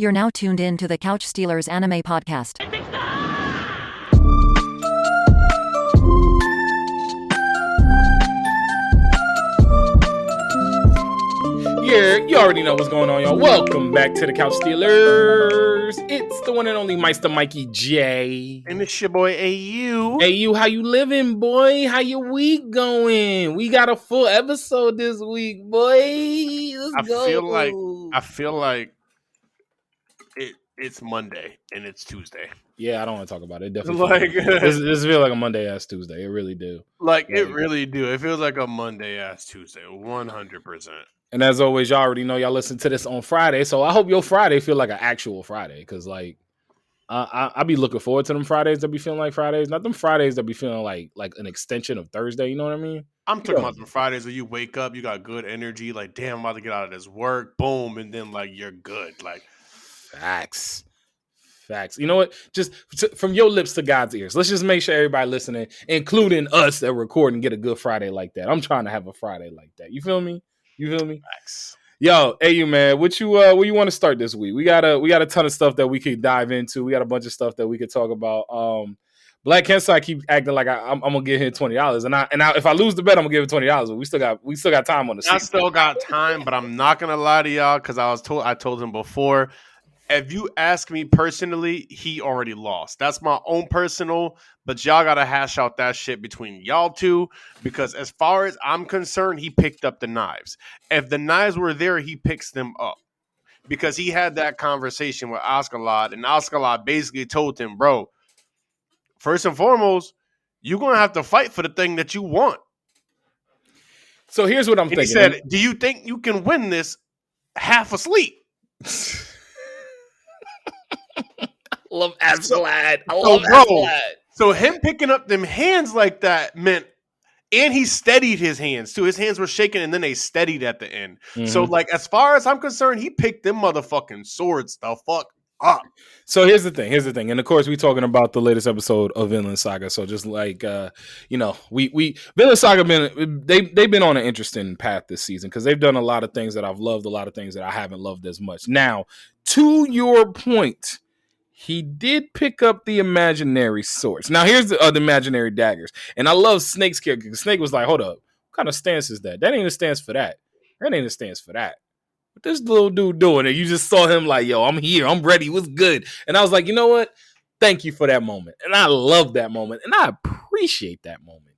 You're now tuned in to the Couch Stealers Anime Podcast. Yeah, you already know what's going on, y'all. Welcome back to the Couch Stealers. It's the one and only Meister Mikey J. And it's your boy AU. Hey, you, how you living, boy? How your week going? We got a full episode this week, boy. Let's go. I feel like it's Monday and it's Tuesday. Yeah, I don't want to talk about it. Definitely. This feels like a Monday ass Tuesday. It really do. It really do. It feels like a Monday ass Tuesday. 100%. And as always, y'all already know y'all listen to this on Friday. So I hope your Friday feel like an actual Friday. Because, I be looking forward to them Fridays that be feeling like Fridays. Not them Fridays that be feeling like an extension of Thursday. You know what I mean? I'm talking about them Fridays where you wake up, you got good energy. Like, damn, I'm about to get out of this work. Boom. And then, you're good. Facts. You know what? Just from your lips to God's ears. Let's just make sure everybody listening, including us that record, and get a good Friday like that. I'm trying to have a Friday like that. You feel me? Facts. Yo, hey, you man, where you want to start this week? We got a ton of stuff that we could dive into. We got a bunch of stuff that we could talk about. Black Kensai keep acting like I'm gonna give him $20, and I if I lose the bet, I'm gonna give him $20. But we still got time on the season. I still got time, but I'm not gonna lie to y'all because I told him before. If you ask me personally, he already lost. That's my own personal, but y'all got to hash out that shit between y'all two because as far as I'm concerned, he picked up the knives. If the knives were there, he picks them up because he had that conversation with Oscar, and Oscar basically told him, bro, first and foremost, you're going to have to fight for the thing that you want. So here's what I'm thinking. He said, do you think you can win this half asleep? Love Ascalad. I love Ascalad. So him picking up them hands like that meant, and he steadied his hands too. His hands were shaking and then they steadied at the end. Mm-hmm. So as far as I'm concerned, he picked them motherfucking swords the fuck up. So here's the thing. And of course we're talking about the latest episode of Vinland Saga. So just Vinland Saga they've been on an interesting path this season because they've done a lot of things that I've loved, a lot of things that I haven't loved as much. Now, to your point, he did pick up the imaginary swords. Now, here's the imaginary daggers. And I love Snake's character because Snake was like, hold up, what kind of stance is that? That ain't a stance for that. That ain't a stance for that. What this little dude doing? And you just saw him like, yo, I'm here. I'm ready. What's good? And I was like, you know what? Thank you for that moment. And I love that moment. And I appreciate that moment.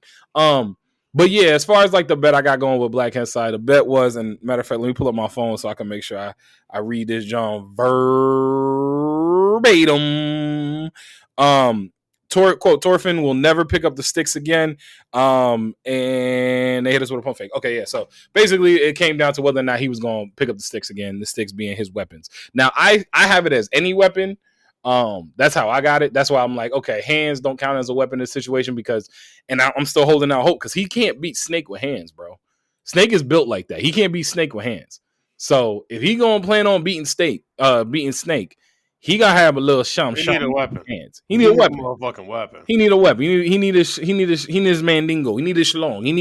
But yeah, as far as the bet I got going with Black Kensai, the bet was, and matter of fact, let me pull up my phone so I can make sure I read this John verbatim. Quote, Thorfinn will never pick up the sticks again. And they hit us with a pump fake. Okay, yeah. So basically it came down to whether or not he was going to pick up the sticks again, the sticks being his weapons. Now I have it as any weapon. That's how I got it. That's why I'm like, okay, hands don't count as a weapon in this situation and I'm still holding out hope because he can't beat Snake with hands, bro. Snake is built like that. He can't beat Snake with hands. So if he gonna plan on beating Snake, he gotta have a little shum. He need a weapon. Hands. He need a weapon. Motherfucking weapon. He need a weapon. He need his mandingo. He need his shlong. He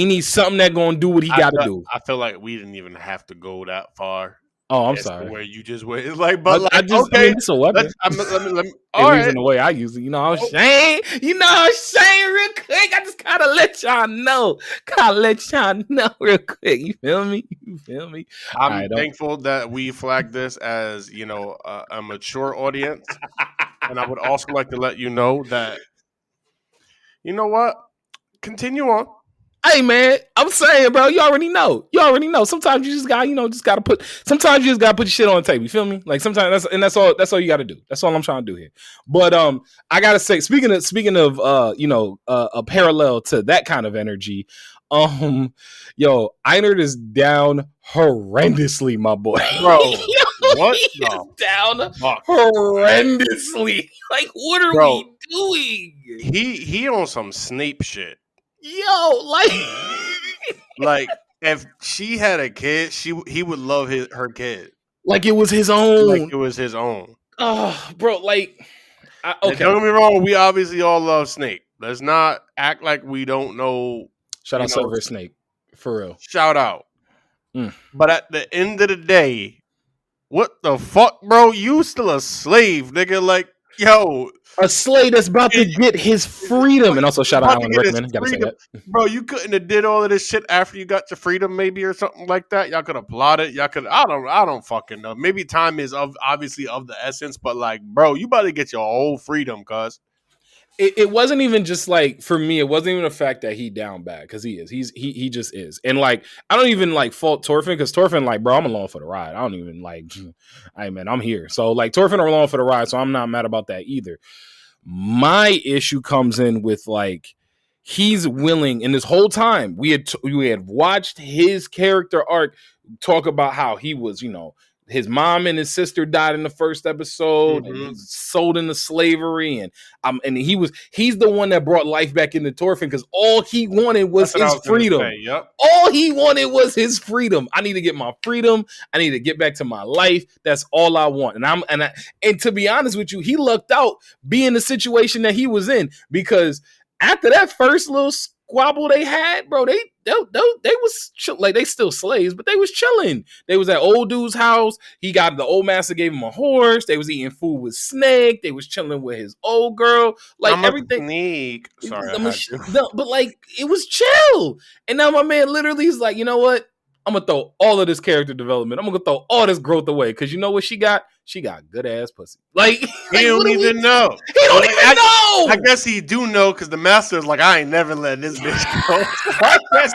needs something that gonna do what he gotta do. I feel like we didn't even have to go that far. Oh, I'm sorry. Where you just went, it's okay. It's a weapon. Let me all right. The way I use it, I'm saying. I'm saying real quick. I just gotta let y'all know. Real quick. You feel me? I'm thankful that we flagged this as a mature audience, and I would also like to let you know that what? Continue on. Hey man, I'm saying, bro, you already know. Sometimes you just gotta put your shit on the table. You feel me? Sometimes that's all you gotta do. That's all I'm trying to do here. But I gotta say, speaking of a parallel to that kind of energy, Einerd is down horrendously, my boy. Bro, what? He is down horrendously. What are we doing? He on some Snape shit. Yo, if she had a kid, he would love her kid. Like it was his own. Oh, bro, okay. Don't get me wrong, we obviously all love Snake. Let's not act like we don't know. Shout out Silver Snake. For real. Shout out. But at the end of the day, What the fuck, bro? You still a slave, nigga? Like, yo, A slave that's about to get his freedom. And also shout out about to Alan get his Rickman. Gotta say freedom, that. bro. You couldn't have did all of this shit after you got your freedom, maybe, or something like that. Y'all could have plotted. Y'all could. I don't fucking know. Maybe time is obviously of the essence, but like, bro, you about to get your whole freedom, cuz. It wasn't even just like, for me, it wasn't even the fact that he down bad, because he is. He just is. And like, I don't even like fault Torfin, because Torfin, like, bro, I'm along for the ride. I don't even like, hey man, I'm here. So like, Torfin are along for the ride, so I'm not mad about that either. My issue comes in with like, he's willing, and this whole time we had watched his character arc talk about how he was, his mom and his sister died in the first episode, and he's sold into slavery, and he's the one that brought life back into Torfin, because all he wanted was his freedom. Yep. All he wanted was his freedom. I need to get my freedom. I need to get back to my life. That's all I want. And to be honest with you, he lucked out being the situation that he was in, because after that first little squabble they had, bro, they was like, they still slaves, but they was chilling. They was at old dude's house. He got, the old master gave him a horse. They was eating food with Snake. They was chilling with his old girl. Like, I'm everything. Snake. Sorry, but like, it was chill. And now my man literally is like, you know what? I'm gonna throw all of this character development. I'm gonna throw all this growth away, because you know what she got? She got good ass pussy. Like, he don't even know. He don't even know. I guess he do know, because the master is like, I ain't never letting this bitch go. I guess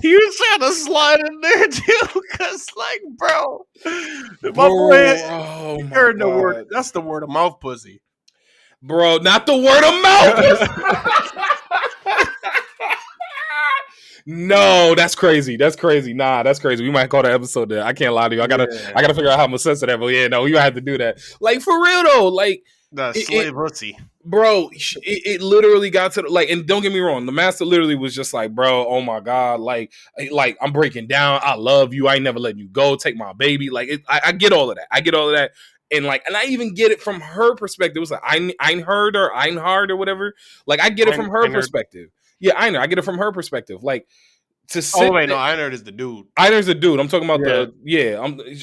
he was trying to slide in there too, because like, bro, my boy, you heard the word. That's the word of mouth pussy, bro. Not the word of mouth. No, that's crazy. That's crazy. Nah, that's crazy. We might call that episode that. I can't lie to you. I gotta figure out how I'm gonna censor that. But yeah, no, we gonna have to do that. Like, for real though. Like, the slave pussy, bro. It literally got to like, and don't get me wrong, the master literally was just like, bro, oh my god, like I'm breaking down. I love you. I ain't never letting you go. Take my baby. Like, I get all of that. I get all of that. And like, and I even get it from her perspective. It was like, I heard or Einhard or whatever. Like, I get it from her perspective. Yeah, I get it from her perspective. Like, to sit. Oh wait, no, Einhard is the dude. Einhard's the dude. I'm talking about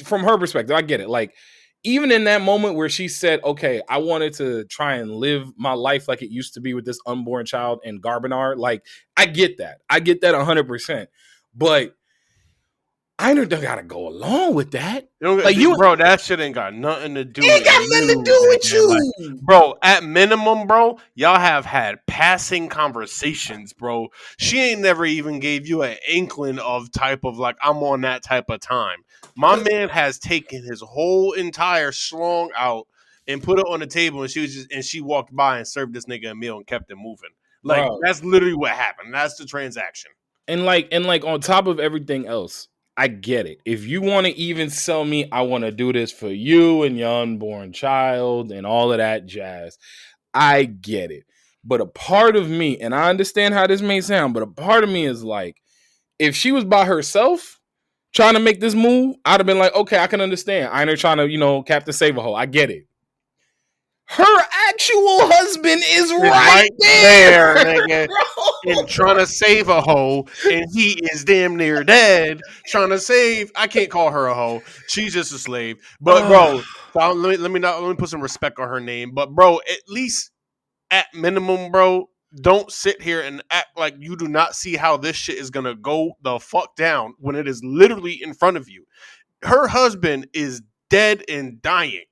from her perspective. I get it. Like, even in that moment where she said, "Okay, I wanted to try and live my life like it used to be with this unborn child in Garbanar." Like, I get that. I get that 100%. But Einhard don't gotta go along with that. Like, bro, that shit ain't got nothing to do. Ain't got nothing to do with you, like, bro. At minimum, bro, y'all have had passing conversations, bro. She ain't never even gave you an inkling of type of like, I'm on that type of time. My man has taken his whole entire schlong out and put it on the table, and she walked by and served this nigga a meal and kept it moving. Like, bro, that's literally what happened. That's the transaction. And like on top of everything else, I get it. If you want to even sell me, I want to do this for you and your unborn child and all of that jazz, I get it. But a part of me, and I understand how this may sound, but a part of me is like, if she was by herself trying to make this move, I'd have been like, okay, I can understand. I ain't her trying to, Captain Save-A-Ho. I get it. Her actual husband is right there, nigga, and trying to save a hoe, and he is damn near dead. Trying to save, I can't call her a hoe. She's just a slave. But bro, let me put some respect on her name. But bro, at least at minimum, bro, don't sit here and act like you do not see how this shit is gonna go the fuck down when it is literally in front of you. Her husband is dead and dying.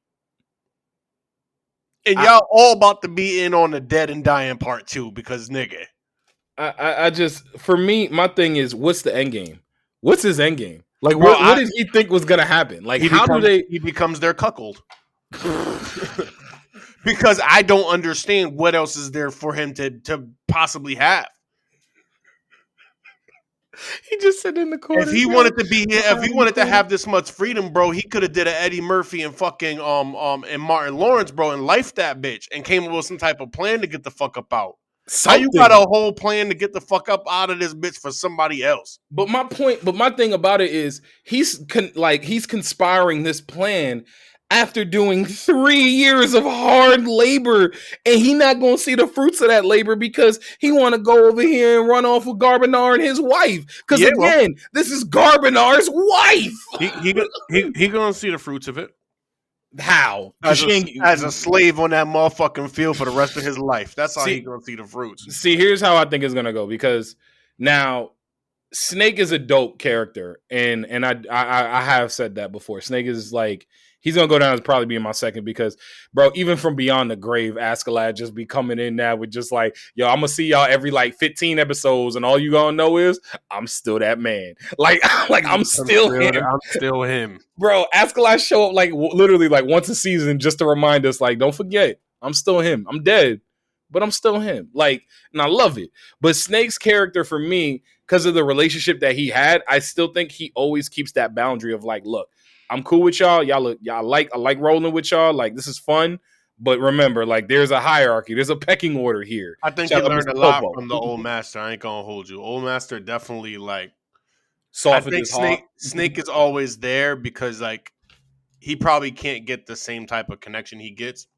And y'all all about to be in on the dead and dying part too, because nigga. I just, for me, my thing is, what's the end game? What's his end game? Like, what did he think was gonna happen? Like, he becomes their cuckold? Because I don't understand what else is there for him to possibly have. He just sat in the corner. If he wanted to be here, if he wanted to have this much freedom, bro, he could have did an Eddie Murphy and fucking and Martin Lawrence, bro, and lifed that bitch and came up with some type of plan to get the fuck up out. How you got a whole plan to get the fuck up out of this bitch for somebody else? But my thing about it is he's conspiring this plan after doing 3 years of hard labor, and he not gonna see the fruits of that labor because he want to go over here and run off with Garbanar and his wife. Because again, this is Garbinar's wife. He gonna see the fruits of it. How? As a slave on that motherfucking field for the rest of his life. That's how he gonna see the fruits. See, here's how I think it's gonna go, because now Snake is a dope character, and I have said that before. Snake is like, he's gonna go down as probably being my second, because, bro, even from Beyond the Grave, Askeladd just be coming in now with just like, yo, I'm gonna see y'all every like 15 episodes, and all you gonna know is I'm still that man. Like I'm still him. I'm still him, bro. Askeladd show up like literally like once a season just to remind us, like, don't forget, I'm still him. I'm dead, but I'm still him. Like, and I love it. But Snake's character for me, because of the relationship that he had, I still think he always keeps that boundary of like, look, I'm cool with y'all. I like rolling with y'all. Like, this is fun. But remember, like, there's a hierarchy. There's a pecking order here. I think he learned a lot from the old master. I ain't gonna hold you. Old master definitely like softened his heart. Snake is always there because like he probably can't get the same type of connection he gets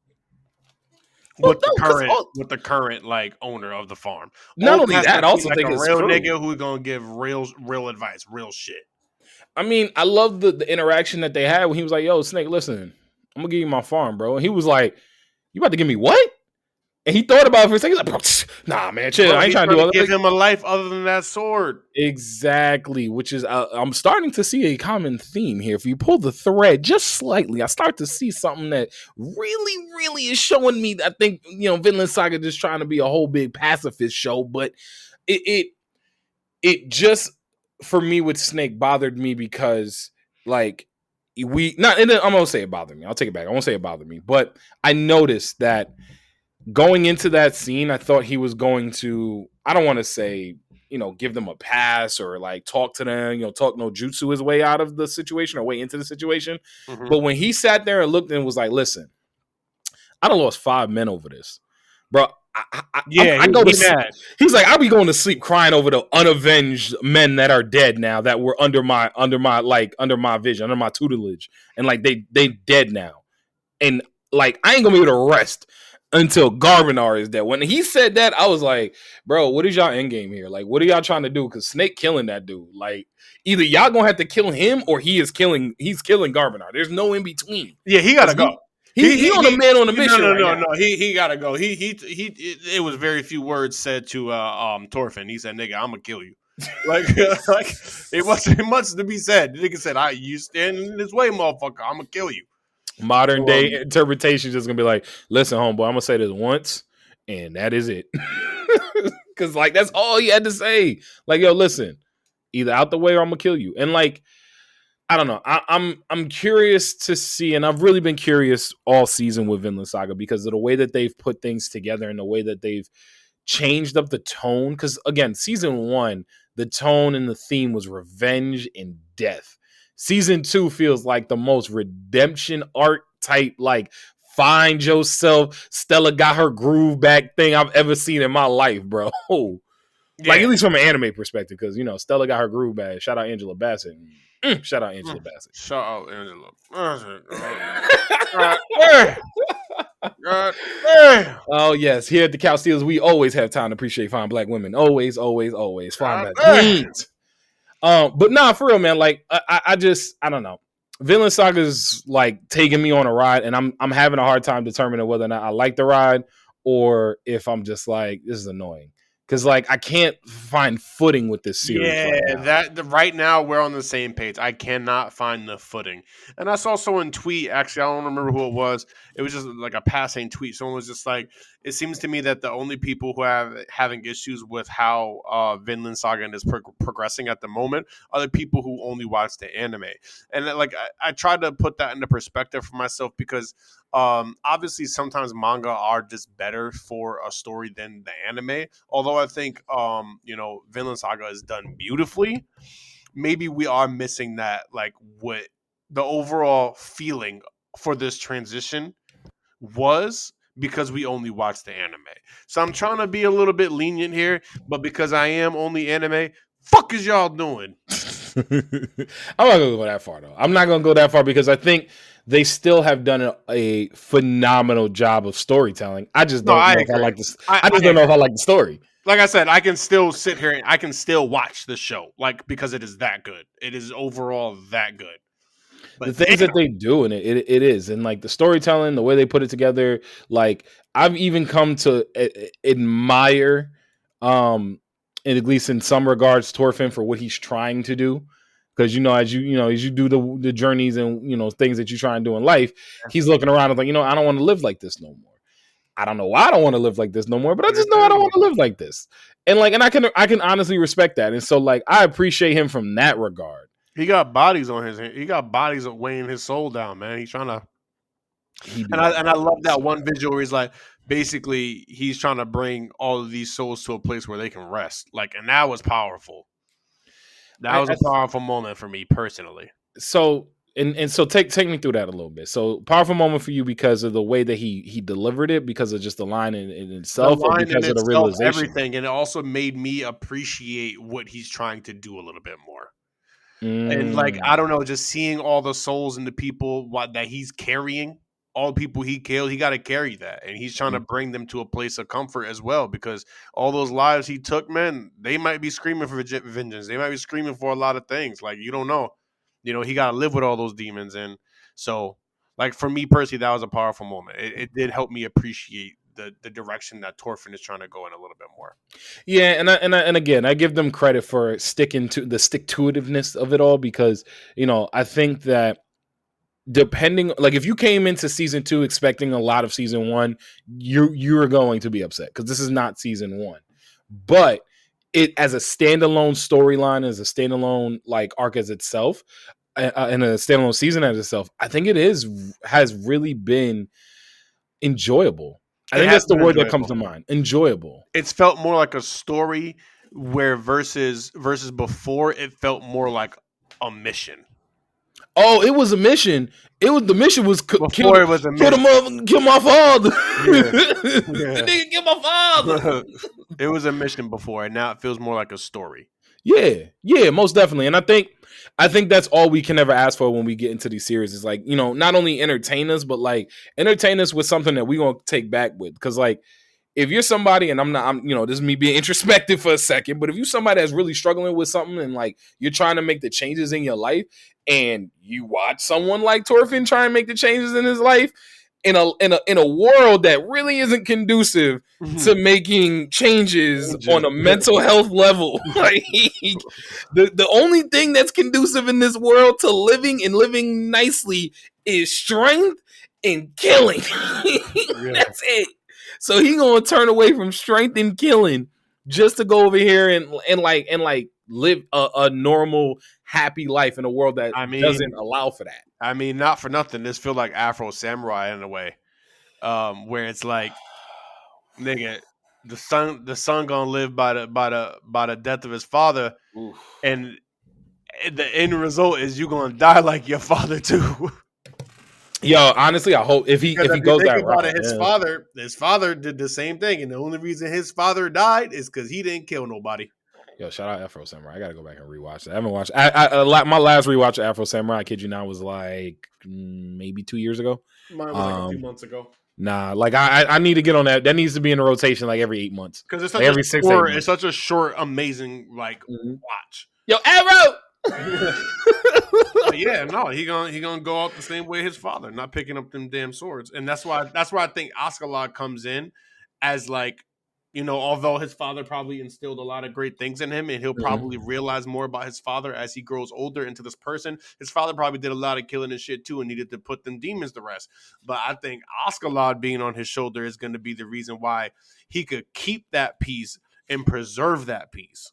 with the current like owner of the farm. Not only that, I also think a it's real true. nigga who's gonna give real advice, real shit. I mean, I love the interaction that they had when he was like, yo, Snake, listen, I'm gonna give you my farm, bro. And he was like, you about to give me what? And he thought about it for a second. He's like, nah, man, chill. Bro, I ain't trying to do all give him a life other than that sword. Exactly, which is, I'm starting to see a common theme here. If you pull the thread just slightly, I start to see something that really, really is showing me. I think, Vinland Saga just trying to be a whole big pacifist show, but it just, for me with Snake, bothered me because, like, I'm gonna say it bothered me. I'll take it back. I won't say it bothered me, but I noticed that going into that scene, I thought he was going to, I don't want to say, give them a pass or like talk to them, talk no jutsu his way out of the situation or way into the situation. Mm-hmm. But when he sat there and looked and was like, listen, I done lost 5 men over this, bro. I go to sleep. He's like, I'll be going to sleep crying over the unavenged men that are dead now, that were under my vision, under my tutelage, and like they dead now, and like I ain't gonna be able to rest until Garbanar is dead. When he said that, I was like, bro, what is y'all end game here? Like, what are y'all trying to do? Because Snake killing that dude. Like, either y'all gonna have to kill him or he's killing Garbanar. There's no in between. Yeah, he gotta go. He on a man on a mission. No. He gotta go. It was very few words said to Thorfinn. He said, "Nigga, I'm gonna kill you." like it wasn't much to be said. The nigga said, "You stand in this way, motherfucker. I'm gonna kill you." Modern day interpretation is just gonna be like, "Listen, homeboy, I'm gonna say this once, and that is it." Because like that's all he had to say. Like, yo, listen, either out the way or I'm gonna kill you. And like, I don't know. I'm curious to see, and I've really been curious all season with Vinland Saga because of the way that they've put things together and the way that they've changed up the tone. Because again, season 1, the tone and the theme was revenge and death. Season 2 feels like the most redemption art type, like find yourself, Stella got her groove back thing I've ever seen in my life, bro. Yeah. Like, at least from an anime perspective, because Stella got her groove back. Shout out Angela Bassett. Shout out Angela Bassett. Shout out Angela Bassett. Oh yes, here at the Couch Steelers, we always have time to appreciate fine black women. Always, always, always. Fine black queens. But nah, for real, man. Like, I don't know. Vinland Saga's like taking me on a ride, and I'm having a hard time determining whether or not I like the ride or if I'm just like, this is annoying. Because like I can't find footing with this series. Yeah, right now we're on the same page. I cannot find the footing. And I saw someone tweet. Actually, I don't remember who it was. It was just like a passing tweet. Someone was just like, "It seems to me that the only people who are having issues with how Vinland Saga is progressing at the moment are the people who only watch the anime." And like I tried to put that into perspective for myself because obviously sometimes manga are just better for a story than the anime. Although I think Vinland Saga is done beautifully, maybe we are missing that, like what the overall feeling for this transition was, because we only watch the anime. So I'm trying to be a little bit lenient here, but because I am only anime, fuck is y'all doing? I'm not gonna go that far though. I'm not gonna go that far because I think they still have done a phenomenal job of storytelling. I just don't know if I like this. I just don't know if I like the story. Like I said, I can still sit here and I can still watch the show, like, because it is that good. It is overall that good. But the things that they do in it is, and like the storytelling, the way they put it together. Like I've even come to admire, at least in some regards, Thorfinn for what he's trying to do. Because as you do the journeys and things that you try and do in life, he's looking around and like, I don't want to live like this no more. I don't know why I don't want to live like this no more, but I just know I don't want to live like this. And I can honestly respect that. And so like I appreciate him from that regard. He got bodies on his hand. He got bodies weighing his soul down, man. He's trying to. And I love that one visual where he's like, basically, he's trying to bring all of these souls to a place where they can rest. Like, and that was powerful. That was a powerful moment for me personally. So so take me through that a little bit. So powerful moment for you because of the way that he delivered it, because of just the line in itself, or because of the realization, everything, and it also made me appreciate what he's trying to do a little bit more. And like, I don't know, just seeing all the souls and the people that he's carrying, all the people he killed, he got to carry that. And he's trying to bring them to a place of comfort as well, because all those lives he took, man, they might be screaming for vengeance. They might be screaming for a lot of things. Like, you don't know. He got to live with all those demons. And so, like, for me personally, that was a powerful moment. It did help me appreciate the direction that Thorfinn is trying to go in a little bit more. Yeah, and again, I give them credit for sticking to the stick-to-itiveness of it all, because I think that depending, like, if you came into season 2 expecting a lot of season 1, you're going to be upset because this is not season 1. But it, as a standalone storyline, as a standalone like arc as itself, and a standalone season as itself, I think it has really been enjoyable. I think that's the word that comes to mind. Enjoyable. It's felt more like a story, where versus before, it felt more like a mission. Oh, it was a mission. The mission was kill my father. The nigga kill my father. It was a mission before, and now it feels more like a story. Yeah, most definitely. And I think that's all we can ever ask for when we get into these series is like, not only entertain us, but like entertain us with something that we're going to take back with. Because like, if you're somebody, and this is me being introspective for a second, but if you're somebody that's really struggling with something and like you're trying to make the changes in your life, and you watch someone like Thorfinn try and make the changes in his life in a world that really isn't conducive to making changes on a mental health level, like the only thing that's conducive in this world to living nicely is strength and killing. That's it. So he gonna turn away from strength and killing just to go over here and live a normal, happy life in a world that doesn't allow for that. I mean, not for nothing, this feels like Afro Samurai in a way, where it's like, nigga, the son gonna live by the death of his father. Oof. And the end result is you gonna die like your father too. Yo, honestly, I hope if he goes that route, his father did the same thing, and the only reason his father died is because he didn't kill nobody. Yo, shout out Afro Samurai. I gotta go back and rewatch it. I haven't watched. My last rewatch of Afro Samurai, I kid you not, was like maybe 2 years ago. Mine was like a few months ago. Nah, like I need to get on that. That needs to be in a rotation like every 8 months. Because it's every 6 months. It's such a short, amazing watch. Yo, Arrow. Yeah, no, he gonna go out the same way his father, not picking up them damn swords, and that's why I think Askeladd comes in as like, although his father probably instilled a lot of great things in him, and he'll probably realize more about his father as he grows older into this person. His father probably did a lot of killing and shit too, and needed to put them demons to rest. But I think Askeladd being on his shoulder is going to be the reason why he could keep that peace and preserve that peace.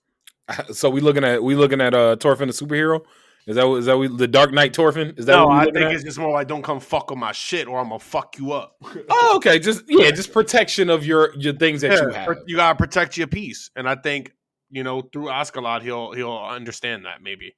So we looking at Thorfinn the superhero. Is that the Dark Knight Thorfinn? Is that? No, I think it's just more like, don't come fuck with my shit, or I'm gonna fuck you up. Oh, okay. Just protection of your things that you have. You gotta protect your peace, and I think through Askeladd he'll understand that maybe.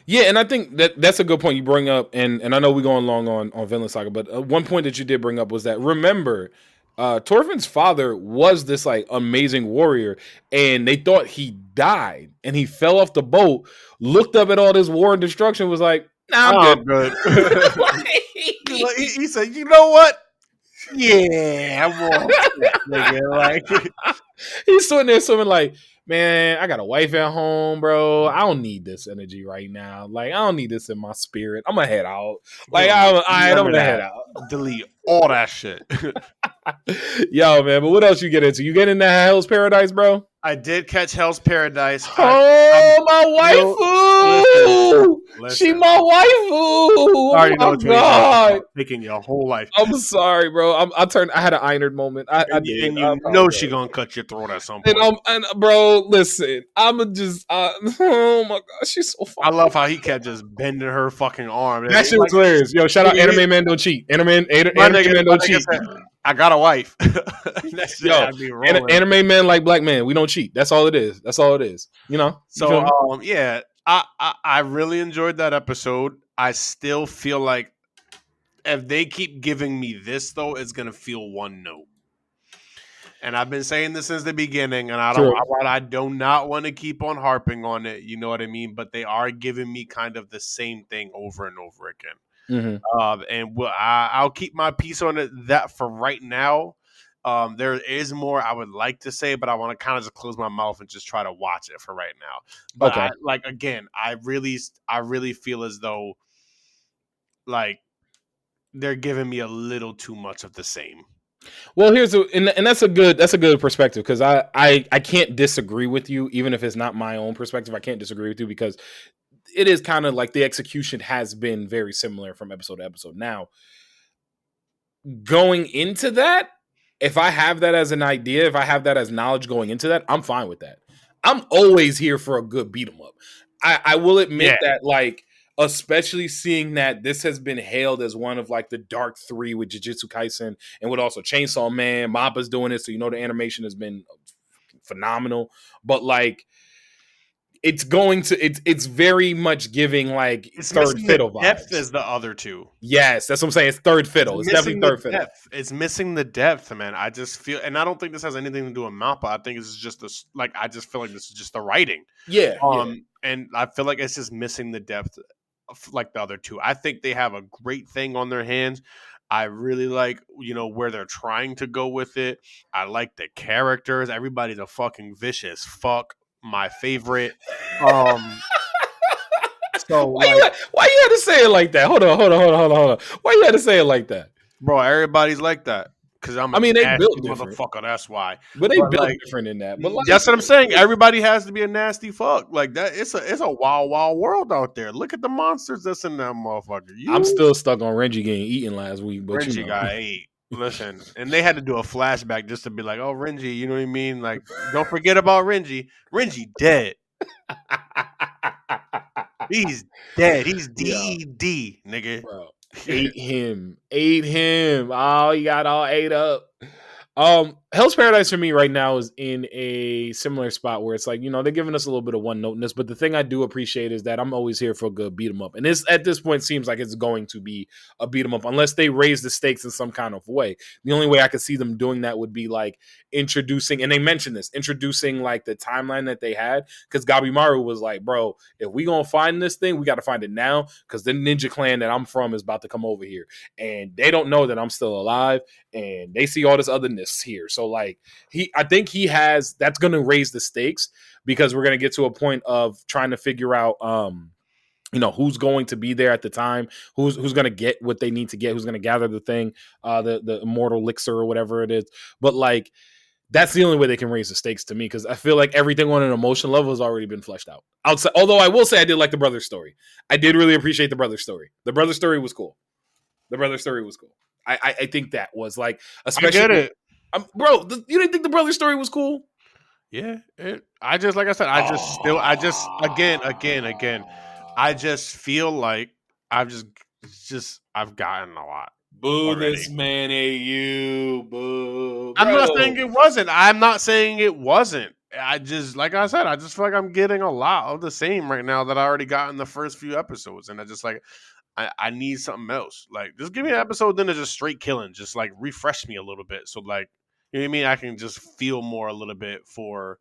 Yeah, and I think that's a good point you bring up, and I know we're going long on Vinland Saga, but one point that you did bring up was that, remember, Thorfinn's father was this like amazing warrior, and they thought he died, and he fell off the boat, looked up at all this war and destruction, was like, nah, I'm good. he said, you know what? Yeah, I'm all set, nigga. Like, He's sitting there swimming like, man, I got a wife at home, bro. I don't need this energy right now. Like, I don't need this in my spirit. I'm gonna head out. Like, I'm none of gonna head that. out. Delete all that shit. Yo, man, but what else you get into? You get into Hell's Paradise, bro? I did catch Hell's Paradise. My waifu! She Listen. my waifu! I already know Oh what my you're talking god! about. Taking your whole life. I'm sorry, bro. I had an ironed moment. I And did. you know she gonna cut your throat at some point. And bro, listen, I'm just. Oh my god, she's so fun. I love how he kept just bending her fucking arm. That shit was hilarious. Yo, shout out Anime Man Don't Cheat. Anime Man Don't Cheat. I got a wife. Yo, anime men like black men. We don't cheat. That's all it is. That's all it is. You know. So yeah, I really enjoyed that episode. I still feel like if they keep giving me this though, it's gonna feel one note. And I've been saying this since the beginning, and I do not want to keep on harping on it. You know what I mean? But they are giving me kind of the same thing over and over again. Mm-hmm. And I'll keep my piece on it. That for right now. There is more I would like to say, but I want to kind of just close my mouth and just try to watch it for right now. But okay. I really feel as though like they're giving me a little too much of the same. Well, and that's a good perspective because I can't disagree with you even if it's not my own perspective. I can't disagree with you because it is kind of like the execution has been very similar from episode to episode. Now, going into that, if I have that as an idea, if I have that as knowledge going into that, I'm fine with that. I'm always here for a good beat 'em up. I will admit that, like, especially seeing that this has been hailed as one of like the dark three with Jujutsu Kaisen and with also Chainsaw Man, Mappa's doing it, so you know the animation has been phenomenal. But like, it's very much giving like it's third fiddle vibes. Depth as the other two. Yes, that's what I'm saying. It's third fiddle. It's definitely third fiddle. It's missing the depth, man. I just feel, and I don't think this has anything to do with Mappa. I think it's just this. Like, I just feel like this is just the writing. Yeah. And I feel like it's just missing the depth of like the other two. I think they have a great thing on their hands. I really like, where they're trying to go with it. I like the characters. Everybody's a fucking vicious fuck. My favorite. So why you had to say it like that? Hold on. Why you had to say it like that, bro? Everybody's like that because they built different, motherfucker. That's why. But they built different in that. But like, that's what I'm saying. Everybody has to be a nasty fuck like that. It's a wild world out there. Look at the monsters that's in that motherfucker. I'm still stuck on Renji getting eaten last week, but Renji got ate. Listen, and they had to do a flashback just to be like, "Oh, Renji," you know what I mean? Like, don't forget about Renji. Renji dead. He's dead. He's DD, nigga. Bro, ate him. Oh, he got all ate up. Hell's Paradise for me right now is in a similar spot where it's like, they're giving us a little bit of one noteness, but the thing I do appreciate is that I'm always here for a good beat 'em up. And this at this point seems like it's going to be a beat 'em up unless they raise the stakes in some kind of way. The only way I could see them doing that would be like introducing, and they mentioned this, introducing like the timeline that they had, because Gabimaru was like, bro, if we gonna find this thing, we got to find it now, because the ninja clan that I'm from is about to come over here, and they don't know that I'm still alive, and they see all this otherness here. So like, I think he has, that's going to raise the stakes, because we're going to get to a point of trying to figure out, who's going to be there at the time, who's going to get what they need to get, who's going to gather the thing, the immortal elixir or whatever it is. But like, that's the only way they can raise the stakes to me, because I feel like everything on an emotion level has already been fleshed out. Outside, although I will say I did like the brother story. I did really appreciate the brother story. The brother story was cool. I think that was like, especially. I get it. Bro, you didn't think the brother story was cool? Yeah. I just feel like I've gotten a lot. Boo already. This man ate you. Boo. I'm not saying it wasn't. I just, like I said, I just feel like I'm getting a lot of the same right now that I already got in the first few episodes. And I just like, I need something else. Like, just give me an episode then of just straight killing. Just like refresh me a little bit. So like, you know what I mean? I can just feel more a little bit for,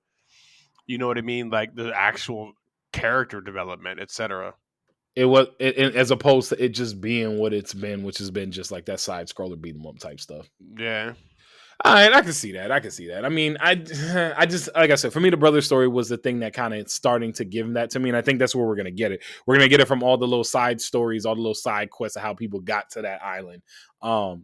you know what I mean? Like the actual character development, etc. as opposed to it just being what it's been, which has been just like that side scroller beat 'em up type stuff. Yeah. All right, I can see that. I mean, I just like I said, for me, the brother story was the thing that kind of starting to give that to me, and I think that's where we're gonna get it. We're gonna get it from all the little side stories, all the little side quests of how people got to that island.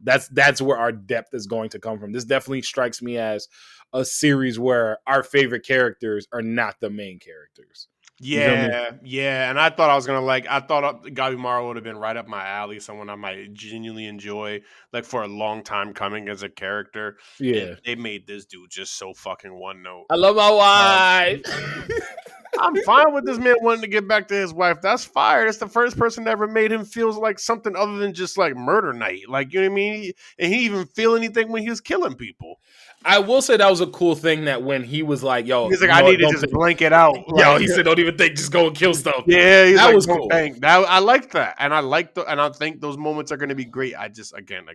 That's where our depth is going to come from. This definitely strikes me as a series where our favorite characters are not the main characters. Yeah, and I thought I thought Gabimaru would have been right up my alley, someone I might genuinely enjoy, like for a long time coming as a character. And Yeah, they made this dude just so fucking one note. I love my wife. I'm fine with this man wanting to get back to his wife. That's fire. That's the first person that ever made him feel like something other than just like murder night. Like, you know what I mean? And he didn't even feel anything when he was killing people. I will say that was a cool thing that when he was like, "Yo," He's like, I need to just blank it out. Yo, he said, "Don't even think, just go and kill stuff." Yeah, that like, was cool. I like that, and I think those moments are going to be great. I just again, I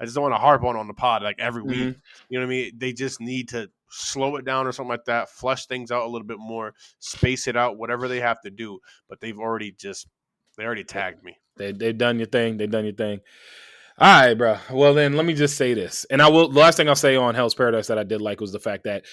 just don't want to harp on the pod like every week. You know what I mean? They just need to slow it down or something like that, flush things out a little bit more, space it out, whatever they have to do. But they already tagged me. They've done your thing. They've done your thing. All right, bro. Well, then let me just say this, and I will. The last thing I'll say on Hell's Paradise that I did like was the fact that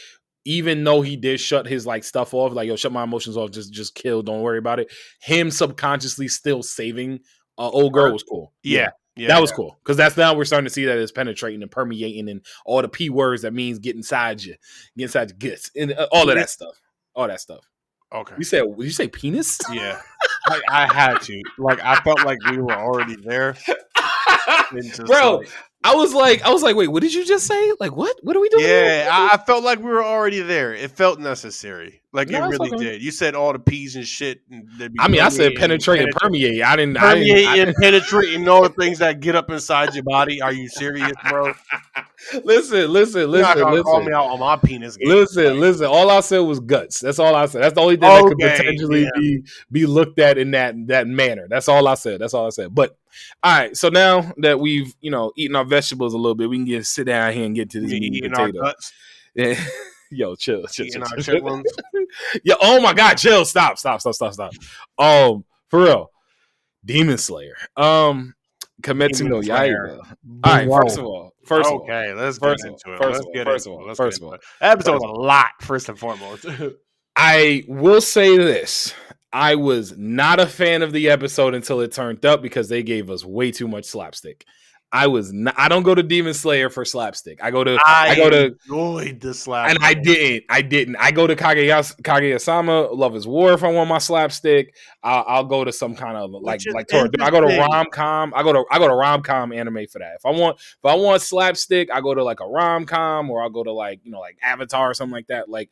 even though he did shut his like stuff off, like, yo, shut my emotions off, just kill, don't worry about it. Him subconsciously still saving old girl was cool. Yeah, that was cool because that's now we're starting to see that it's penetrating and permeating and all the P words that means get inside your guts and all of that stuff. All that stuff. Okay. Did you say penis? Yeah. I had to. Like, I felt like we were already there. Bro, I was like, wait, what did you just say? Like, what? What are we doing? Yeah, I felt like we were already there. It felt necessary. Like, it really did. You said all the P's and shit. And I said penetrate and permeate. I didn't penetrate and all the things that get up inside your body. Are you serious, bro? Listen. You're not gonna call me out on my penis game. Listen. All I said was guts. That's all I said. That's the only thing that could potentially be looked at in that manner. That's all I said. But all right, so now that we've eaten our vegetables a little bit, we can sit down here and get to these meat and potatoes. Yeah. Yo, chill. Yeah. Oh my God, chill. Stop. For real, Demon Slayer. Kimetsu no Yaiba. All right, first of all, let's get into it. First of all, that episode was a lot. First and foremost, I will say this. I was not a fan of the episode until it turned up because they gave us way too much slapstick. I don't go to Demon Slayer for slapstick. I enjoyed the slapstick. And I didn't. I go to Kaguya-sama, Love is War if I want my slapstick. I'll go to some kind of I go to rom-com. I go to rom-com anime for that. If I want slapstick, I go to like a rom-com or I'll go to like Avatar or something like that. Like,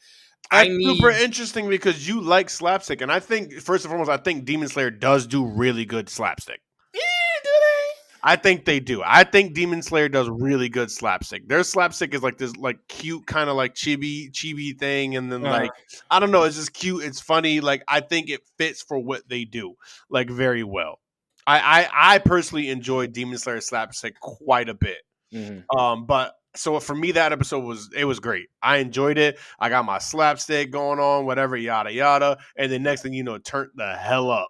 that's super interesting because you like slapstick, and I think first and foremost, I think Demon Slayer does do really good slapstick. Yeah, do they? I think they do. I think Demon Slayer does really good slapstick. Their slapstick is like this, like cute kind of like chibi thing, and then like I don't know, it's just cute. It's funny. Like I think it fits for what they do, like very well. I personally enjoyed Demon Slayer slapstick quite a bit. Mm-hmm. But. So for me, that episode was great. I enjoyed it. I got my slapstick going on, whatever, yada yada. And the next thing you know, it turned the hell up.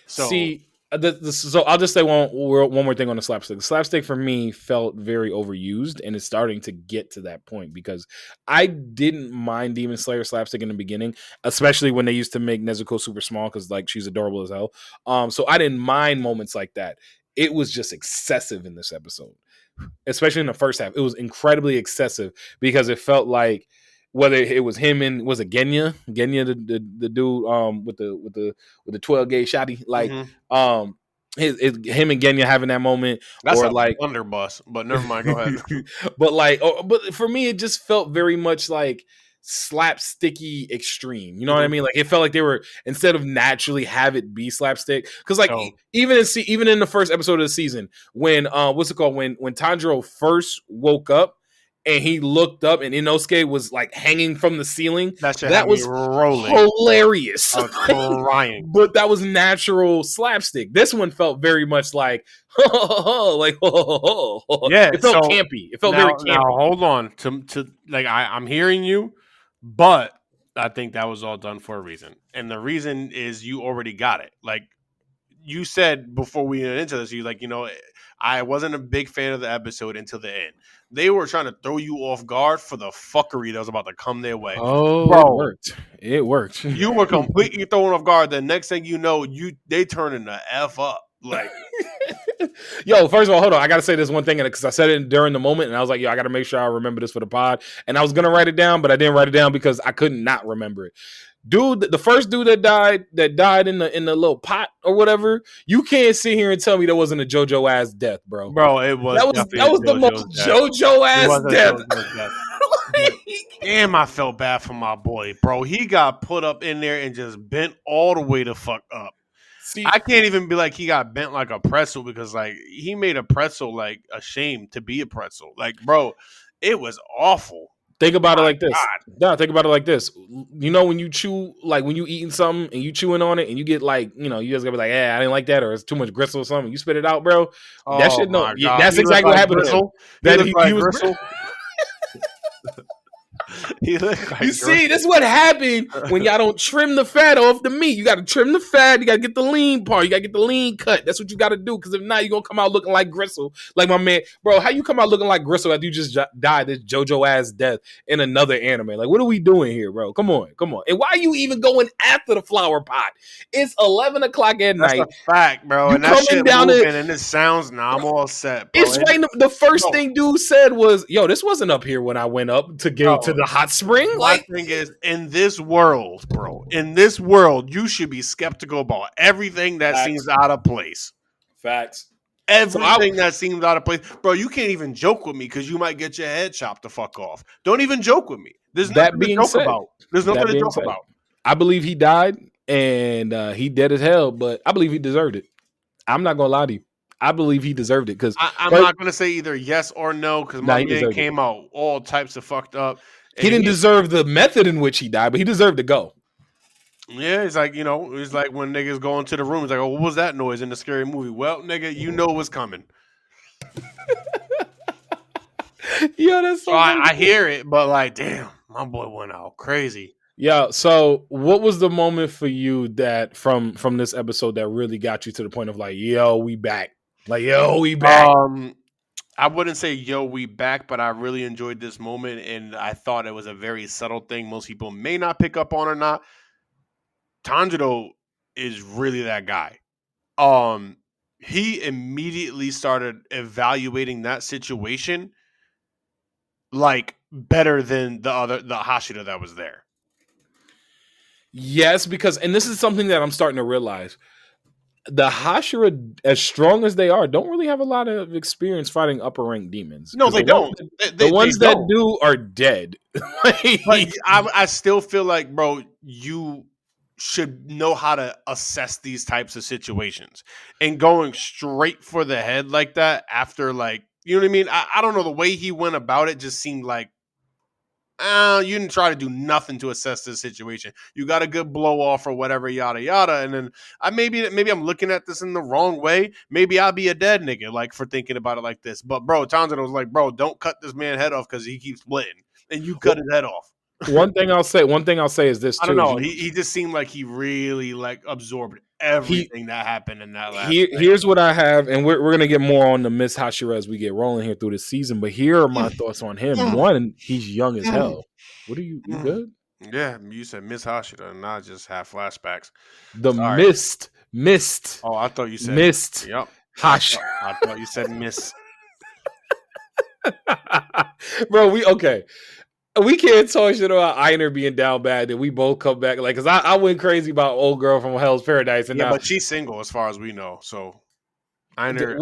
So so I'll just say one more thing on the slapstick. The slapstick for me felt very overused, and it's starting to get to that point because I didn't mind Demon Slayer slapstick in the beginning, especially when they used to make Nezuko super small because like she's adorable as hell. So I didn't mind moments like that. It was just excessive in this episode. Especially in the first half, it was incredibly excessive because it felt like whether it was him and was it Genya the dude with the 12 gauge shotty like him and Genya having that moment. That's or a like blunderbuss, but never mind. Go ahead. but for me, it just felt very much like slapsticky extreme. You know what I mean? Like it felt like they were instead of naturally have it be slapstick because like even in the first episode of the season when what's it called when Tanjiro first woke up and he looked up and Inosuke was like hanging from the ceiling. That was rolling. Hilarious. Crying. But that was natural slapstick. This one felt very much like like yeah. It felt campy. It felt very campy. Now hold on to like I'm hearing you, but I think that was all done for a reason. And the reason is you already got it. Like you said before we went into this, you like, I wasn't a big fan of the episode until the end. They were trying to throw you off guard for the fuckery that was about to come their way. Oh, Bro, it worked. It worked. You were completely thrown off guard. The next thing you know, they turning the F up. Like, yo, first of all, hold on. I got to say this one thing because I said it during the moment, and I was like, yo, I got to make sure I remember this for the pod. And I was going to write it down, but I didn't write it down because I couldn't not remember it. Dude, the first dude that died in the little pot or whatever, you can't sit here and tell me that wasn't a JoJo ass death, bro. Bro, it was. That was the most JoJo ass death. Damn, I felt bad for my boy, bro. He got put up in there and just bent all the way the fuck up. See, I can't even be like he got bent like a pretzel because like he made a pretzel like ashamed to be a pretzel. Like, bro, it was awful. Think about it like this. No, think about it like this. You know when you chew, like when you eating something and you chewing on it and you get like, you just gotta be like, I didn't like that, or it's too much gristle or something. You spit it out, bro. That shit, no. That's exactly what happened. He was gristle. He looked like see, this is what happened when y'all don't trim the fat off the meat. You got to trim the fat. You got to get the lean part. You got to get the lean cut. That's what you got to do. Because if not, you're going to come out looking like Gristle. Like my man. Bro, how you come out looking like Gristle after you just died this JoJo ass death in another anime? Like, what are we doing here, bro? Come on. And why are you even going after the flower pot? It's 11 o'clock at night. That's a fact, bro. You and that shit moving and it sounds, I'm all set, bro. It's right. The first thing dude said was, yo, this wasn't up here when I went up to get to the hot spring. My thing is, in this world, bro, you should be skeptical about everything that seems out of place. Facts. Everything that seems out of place. Bro, you can't even joke with me because you might get your head chopped the fuck off. Don't even joke with me. There's nothing to joke about. There's nothing to joke about. I believe he died, and he dead as hell, but I believe he deserved it. I'm not going to lie to you. I believe he deserved it because I'm not going to say either yes or no because my man came out all types of fucked up. He didn't deserve the method in which he died, but he deserved to go. Yeah, it's like, it's like when niggas go into the room, it's like, oh, what was that noise in the scary movie? Well, nigga, you know what's coming. Yeah, that's so I hear it, but like, damn, my boy went out crazy. Yeah, so what was the moment for you that from this episode that really got you to the point of like, yo, we back? Like, yo, we back. I wouldn't say, yo, we back, but I really enjoyed this moment, and I thought it was a very subtle thing most people may not pick up on or not. Tanjiro is really that guy. He immediately started evaluating that situation like better than the Hashira that was there. Yes, because, and this is something that I'm starting to realize. The Hashira, as strong as they are, don't really have a lot of experience fighting upper rank demons. No, they don't. The ones that do are dead. But I still feel like, bro, you should know how to assess these types of situations. And going straight for the head like that after, like, you know what I mean? I don't know. The way he went about it just seemed like, you didn't try to do nothing to assess this situation. You got a good blow off or whatever, yada yada. And then maybe I'm looking at this in the wrong way. Maybe I'll be a dead nigga like for thinking about it like this. But bro, Tanjiro was like, bro, don't cut this man head off because he keeps splitting, and you cut his head off. One thing I'll say is this too. I don't know. He just seemed like he really like absorbed everything that happened in that last. Here's what I have, and we're gonna get more on the Miss Hashira as we get rolling here through the season. But here are my thoughts on him. One, he's young as hell. What are you good? Yeah, you said Miss Hashira, and I just have flashbacks. The mist. Oh, I thought you said mist. Yep, Hashira. I thought you said Miss. Bro, we can't talk shit about Einer being down bad, and we both come back like, cause I went crazy about old girl from Hell's Paradise, and but she's single as far as we know. So Einer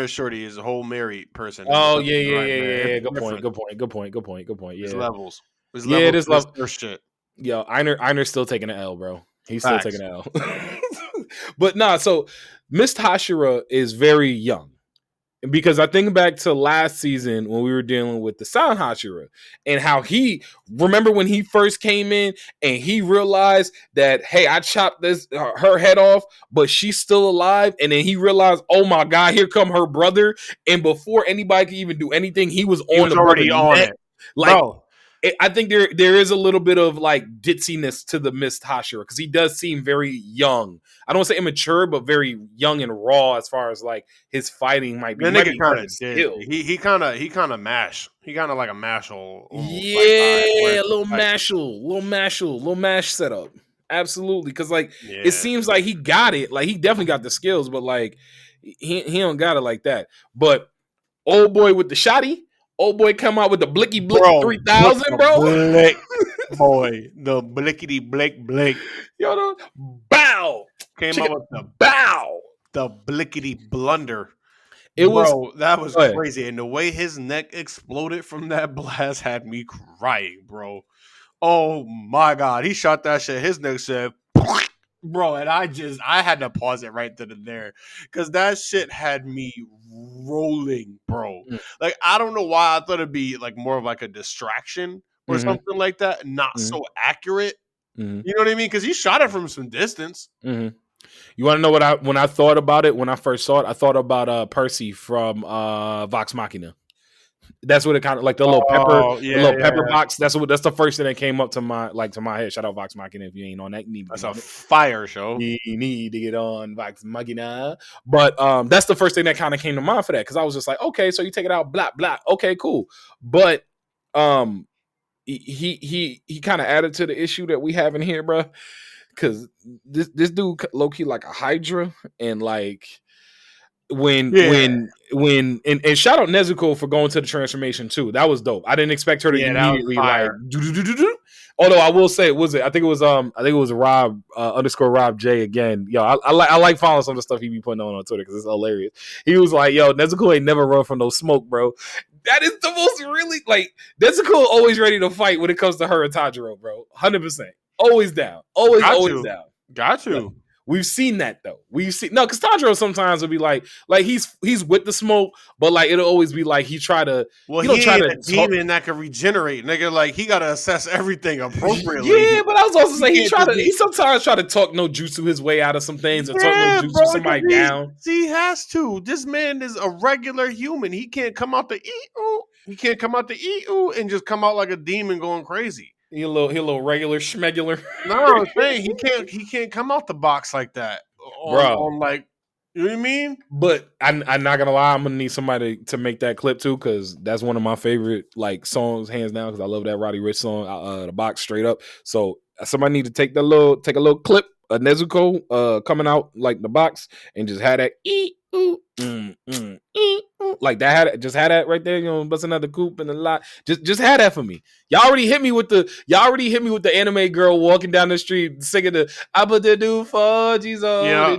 Shorty is a whole married person. Oh yeah. Good point. Yeah, There's levels. There's levels. Their shit. Yo, Einer's still taking an L, bro. He's still taking an L. But nah, so Miss Hashira is very young. Because I think back to last season when we were dealing with the Sound Hashira and how remember when he first came in and he realized that, hey, I chopped her head off, but she's still alive. And then he realized, oh my God, here come her brother. And before anybody could even do anything, he was already on it. Like, bro, I think there is a little bit of like ditziness to the Mist Hashira because he does seem very young. I don't want to say immature, but very young and raw as far as like his fighting might be. The He might nigga be kind hard of to did. skill. He kind of mash. He kind of like a mashal. Almost. Like, Yeah, a little mash setup. Absolutely, because like it yeah. seems like he got it. Like he definitely got the skills, but like he don't got it like that. But old boy with the shotty, old boy come out with the blicky blick 3000, bro. Blick, boy, the blickety blick blick. Yo, the bow Came out with the bow. the blickety blunder. It was that was go ahead. crazy. And the way his neck exploded from that blast had me crying, bro. Oh my god. He shot that shit. His neck said bro, and I had to pause it right then and there. Cause that shit had me rolling, bro. Mm. Like I don't know why I thought it'd be like more of like a distraction or something like that. Not so accurate. You know what I mean? Because he shot it from some distance. You want to know what when I thought about it when I first saw it? I thought about Percy from Vox Machina. That's what it kind of like the little pepper box. That's the first thing that came up to my head. Shout out Vox Machina if you ain't on that. You need That's a fire show. You need to get on Vox Machina. But that's the first thing that kind of came to mind for that because I was just like, okay, so you take it out, blah blah. Okay, cool. But he kind of added to the issue that we have in here, bro. Because this dude low key like a Hydra, and like when and shout out Nezuko for going to the transformation too. That was dope. I didn't expect her to immediately like. Although I will say, I think it was Rob _ Rob J again. Yo, I like following some of the stuff he be putting on Twitter because it's hilarious. He was like, "Yo, Nezuko ain't never run from no smoke, bro." That is the most really like Nezuko always ready to fight when it comes to her and Tanjiro, bro. 100%. Always down. Always down. Got you. Like, we've seen that though. Because Tanjiro sometimes will be like he's with the smoke, but like it'll always be like he try to. Well, he ain't a demon that can regenerate, nigga. Like he gotta assess everything appropriately. Yeah, but I was also saying he sometimes try to talk no jutsu his way out of some things and talk no jutsu somebody down. He has to. This man is a regular human. He can't come out the E-oo. He can't come out the E-oo and just come out like a demon going crazy. He a little regular schmegular. No, I'm saying he can't come out the box like that. On like, you know what I mean? But I'm not gonna lie, I'm gonna need somebody to make that clip too, because that's one of my favorite like songs, hands down. Because I love that Roddy Ricch song, the box straight up. So somebody need to take a little clip of Nezuko coming out like the box and just have that like that. Just had that right there. You know, bust another coop and a lot. Just had that for me. Y'all already hit me with the anime girl walking down the street singing the "Abba de do for Jesus." I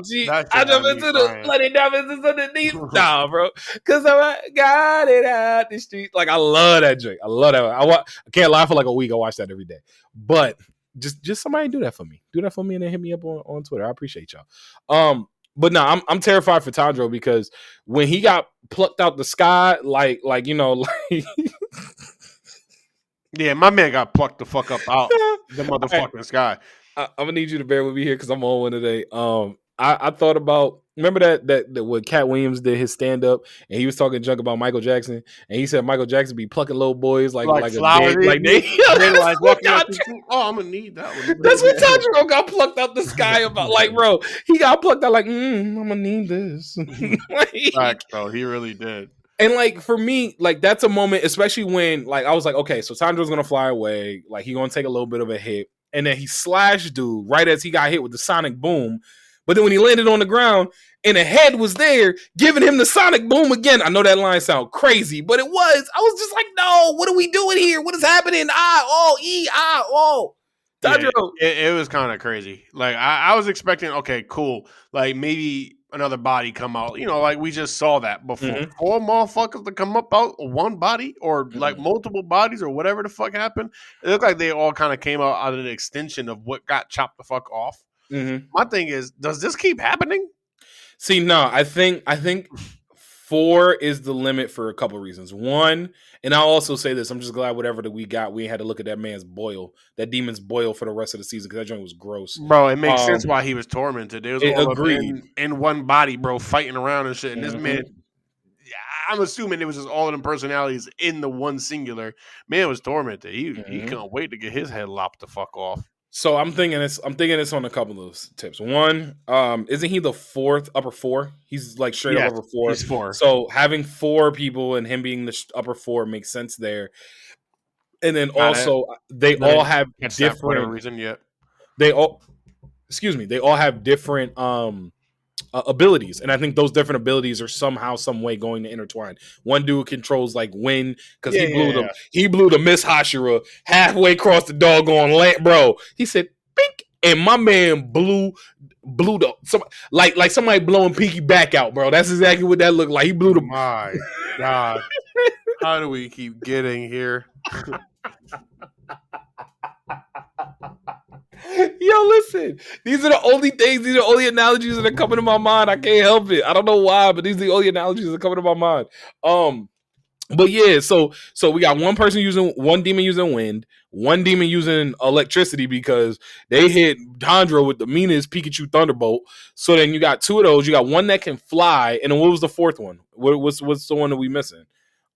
jump into the bloody diamonds underneath. Nah, bro, because I got it out the street. Like I love that joke. I love that. I can't lie for like a week. I watch that every day. But just somebody do that for me. Do that for me and then hit me up on Twitter. I appreciate y'all. But no, I'm terrified for Tanjiro because when he got plucked out the sky, like you know, like yeah, my man got plucked the fuck up out the motherfucking sky. I'm gonna need you to bear with me here because I'm on one today. I thought about remember that when Cat Williams did his stand up and he was talking junk about Michael Jackson and he said Michael Jackson be plucking little boys like flowers, like walking up I'm gonna need that one. That's what Tanjiro got plucked out the sky about. Like, bro, he got plucked out like, I'm gonna need this. Facts, bro, he really did. And like for me, like that's a moment, especially when like I was like, okay, so Tanjiro's gonna fly away, like he gonna take a little bit of a hit, and then he slashed dude right as he got hit with the sonic boom. But then when he landed on the ground and the head was there, giving him the sonic boom again. I know that line sounds crazy, but it was. I was just like, no, what are we doing here? What is happening? Tanjiro. Yeah, it was kind of crazy. Like I was expecting, okay, cool. Like maybe another body come out. You know, like we just saw that before. Mm-hmm. 4 motherfuckers to come up out of one body or like multiple bodies or whatever the fuck happened. It looked like they all kind of came out of the extension of what got chopped the fuck off. Mm-hmm. My thing is, does this keep happening? See, no, I think 4 is the limit for a couple of reasons. One, and I'll also say this, I'm just glad whatever that we got, we had to look at that man's boil, that demon's boil for the rest of the season because that joint was gross. Bro, it makes sense why he was tormented. There was all agreed in one body, bro, fighting around and shit. And this man, I'm assuming it was just all of them personalities in the one singular. Man was tormented. He couldn't wait to get his head lopped the fuck off. So I'm thinking this on a couple of tips. One, isn't he the upper four? He's like straight up upper four. He's 4. So having 4 people and him being the upper 4 makes sense there. And then also they all have different for whatever reason yet. They all have different abilities, and I think those different abilities are somehow, some way going to intertwine. One dude controls like wind because he blew the Miss Hashira halfway across the doggone land, bro. He said, "Bink," and my man blew like somebody blowing Pinky back out, bro. That's exactly what that looked like. He blew the. My God, how do we keep getting here? Yo, listen. These are the only things. These are the only analogies that are coming to my mind. I can't help it. I don't know why, but these are the only analogies that are coming to my mind. But yeah, so we got one demon using wind, one demon using electricity because they hit Tundra with the meanest Pikachu Thunderbolt. So then you got 2 of those. You got one that can fly, and then what was the 4th one? What's the one that we missing?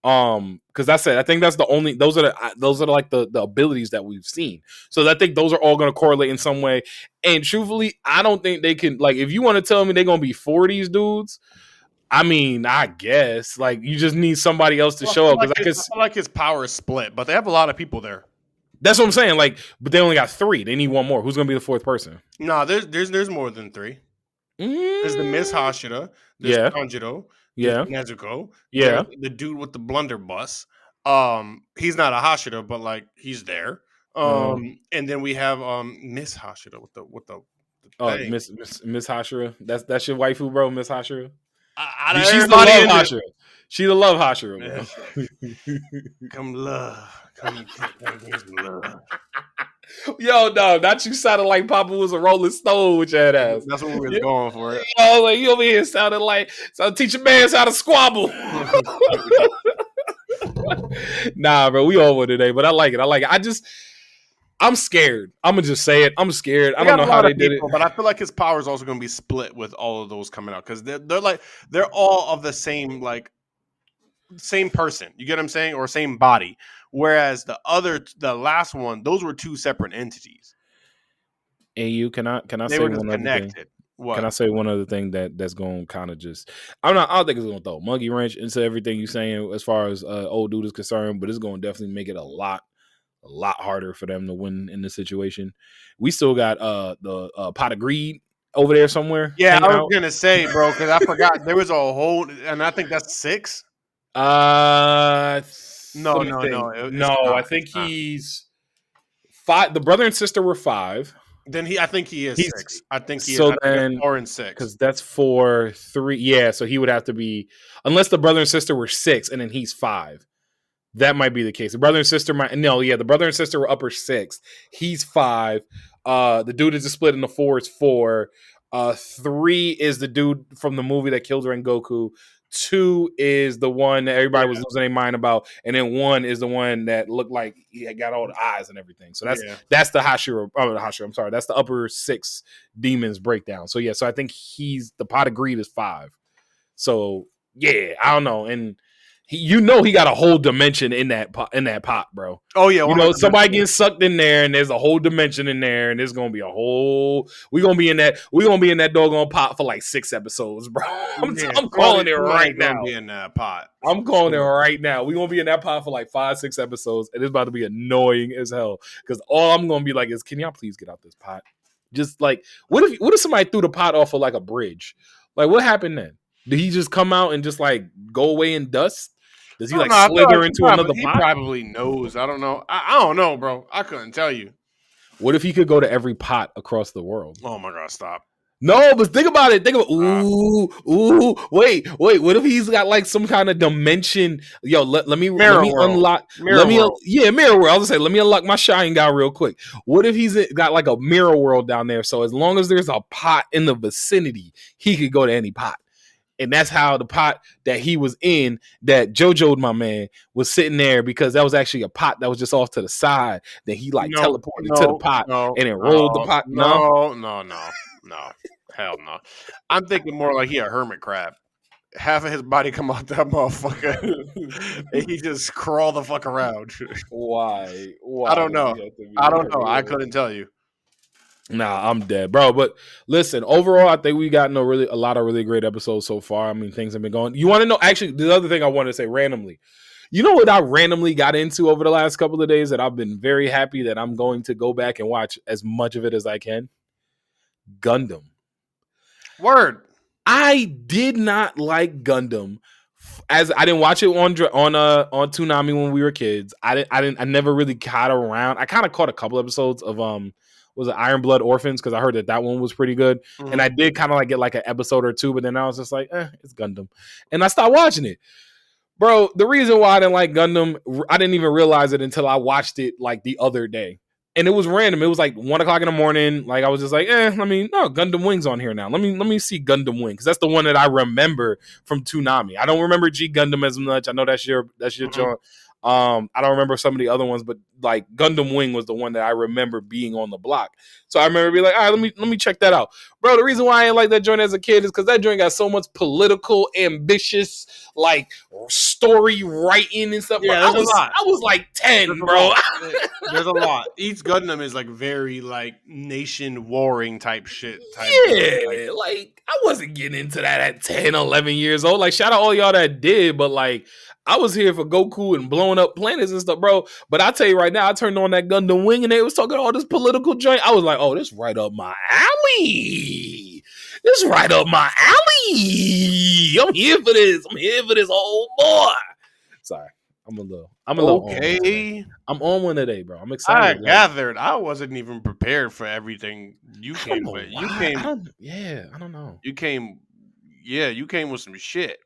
Because I think that's the only. Those are like the abilities that we've seen. So I think those are all going to correlate in some way. And truthfully, I don't think they can. Like, if you want to tell me they're going to be 4 of these dudes, I mean, I guess like you just need somebody else to show up because I feel like his power is split, but they have a lot of people there. That's what I'm saying. Like, but they only got 3. They need one more. Who's going to be the 4th person? No, there's more than 3. There's the Miss Hashira. There's Tanjiro. Yeah. Nezuko. Yeah. The dude with the blunderbuss. He's not a Hashira, but like he's there. And then we have Miss Hashira with the thing. Miss Hashira. That's your waifu, bro, Miss Hashira. She's the love Hashira. She's the love Hashira, bro. Come get love. Yo, no, not you sounded like Papa was a Rolling Stone with your ass. That's what we were going for. Yo, like you over here sounded like teach your man how to squabble. Nah, bro, we over today, but I like it. I'm scared. I'm gonna just say it. I'm scared. I don't know how they did it, but I feel like his power is also gonna be split with all of those coming out because they're all of the same same person. You get what I'm saying, or same body. Whereas the last one, those were 2 separate entities. AU, can I they say were one just other connected. thing? What? Can I say one other thing that's going to kind of just I don't think it's going to throw a monkey wrench into everything you're saying as far as old dude is concerned, but it's going to definitely make it a lot harder for them to win in this situation. We still got the pot of greed over there somewhere. Yeah, I was gonna say, bro, because I forgot there was a whole, and I think that's 6. No. I think he's 5. The brother and sister were 5. Then I think he is 6. I think he so is. Then 4 and 6 because that's 4, 3. Yeah, so he would have to be unless the brother and sister were 6, and then he's 5. That might be the case. The brother and sister the brother and sister were upper 6. He's 5. The dude is just split into 4. It's 4. 3 is the dude from the movie that killed Rengoku. 2 is the one that everybody was losing their mind about, and then 1 is the one that looked like he had got all the eyes and everything. So that's the Hashira. I'm sorry, that's the upper 6 demons breakdown. So yeah, so I think he's the pot of greed is 5. So yeah, I don't know, and he got a whole dimension in that pot, bro. Oh yeah, somebody getting sucked in there, and there's a whole dimension in there, and there's gonna be a whole. We're gonna be in that doggone pot for like 6 episodes, bro. I'm calling it right now. Be in that pot. I'm calling it right now. We're gonna be in that pot for like 5-6 episodes, and it's about to be annoying as hell. Because all I'm gonna be like is, can y'all please get out this pot? Just like, what if somebody threw the pot off of like a bridge? Like, what happened then? Did he just come out and just like go away in dust? Does he slither into another pot? He probably knows. I don't know. I don't know, bro. I couldn't tell you. What if he could go to every pot across the world? Oh my God, stop. No, but think about it. Wait. What if he's got like some kind of dimension? Yo, let me unlock. Mirror world. Mirror world. I was gonna say, let me unlock my shine guy real quick. What if he's got like a mirror world down there? So as long as there's a pot in the vicinity, he could go to any pot. And that's how the pot that he was in, that JoJo'd my man, was sitting there because that was actually a pot that was just off to the side. Then he teleported to the pot and it rolled the pot. No. Hell no. I'm thinking more like he a hermit crab. half of his body come out that motherfucker, and he just crawl the fuck around. Why? I don't Does know. he have to be I don't that know. I real? couldn't tell you. Nah, I'm dead, bro. But listen, overall, I think we gotten a lot of really great episodes so far. I mean, things have been going. You want to know? Actually, the other thing I wanted to say randomly. You know what I randomly got into over the last couple of days that I've been very happy that I'm going to go back and watch as much of it as I can? Gundam. Word. I did not like Gundam as I didn't watch it on Toonami when we were kids. I never really caught around. I kind of caught a couple episodes of was it Iron Blood Orphans because I heard that one was pretty good, and I did kind of like get like an episode or two, but then I was just like, it's Gundam, and I stopped watching it. Bro, the reason why I didn't like Gundam, I didn't even realize it until I watched it like the other day. And it was random. It was like 1:00 in the morning. Like I was just like, Gundam Wing's on here now. Let me see Gundam Wing because that's the one that I remember from Toonami. I don't remember G Gundam as much. I know that's your joint. I don't remember some of the other ones, but like Gundam Wing was the one that I remember being on the block. So I remember being like, all right, let me check that out, bro. The reason why I didn't like that joint as a kid is because that joint got so much political, ambitious, like story writing and stuff. Yeah, I was like 10, bro. There's a lot. Each Gundam is like very like nation warring type shit. Like I wasn't getting into that at 10, 11 years old. Like shout out all y'all that did, but like I was here for Goku and blowing up planets and stuff, bro. But I tell you right now, I turned on that Gundam Wing and they was talking all this political joint. I was like, oh, this right up my alley. This right up my alley. I'm here for this. I'm here for this old boy. Sorry. I'm a little okay. I'm on one today, bro. I'm excited. I gathered. I wasn't even prepared for everything you came with. I don't know. You came with some shit.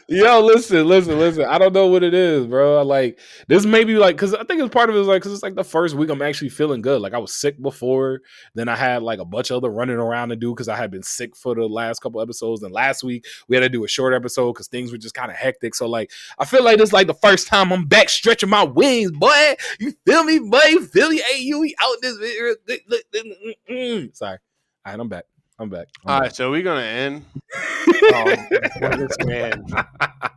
Yo, listen. I don't know what it is, bro. Like this may be like because I think it's part of it is like because it's like the first week I'm actually feeling good. Like I was sick before, then I had like a bunch of other running around to do because I had been sick for the last couple episodes. And last week we had to do a short episode because things were just kind of hectic. So like I feel like this is like the first time I'm back stretching my wings, boy. You feel me, boy? You feel me? Hey, you out this? Sorry, all right, I'm back. All right, so we're gonna end. This man, I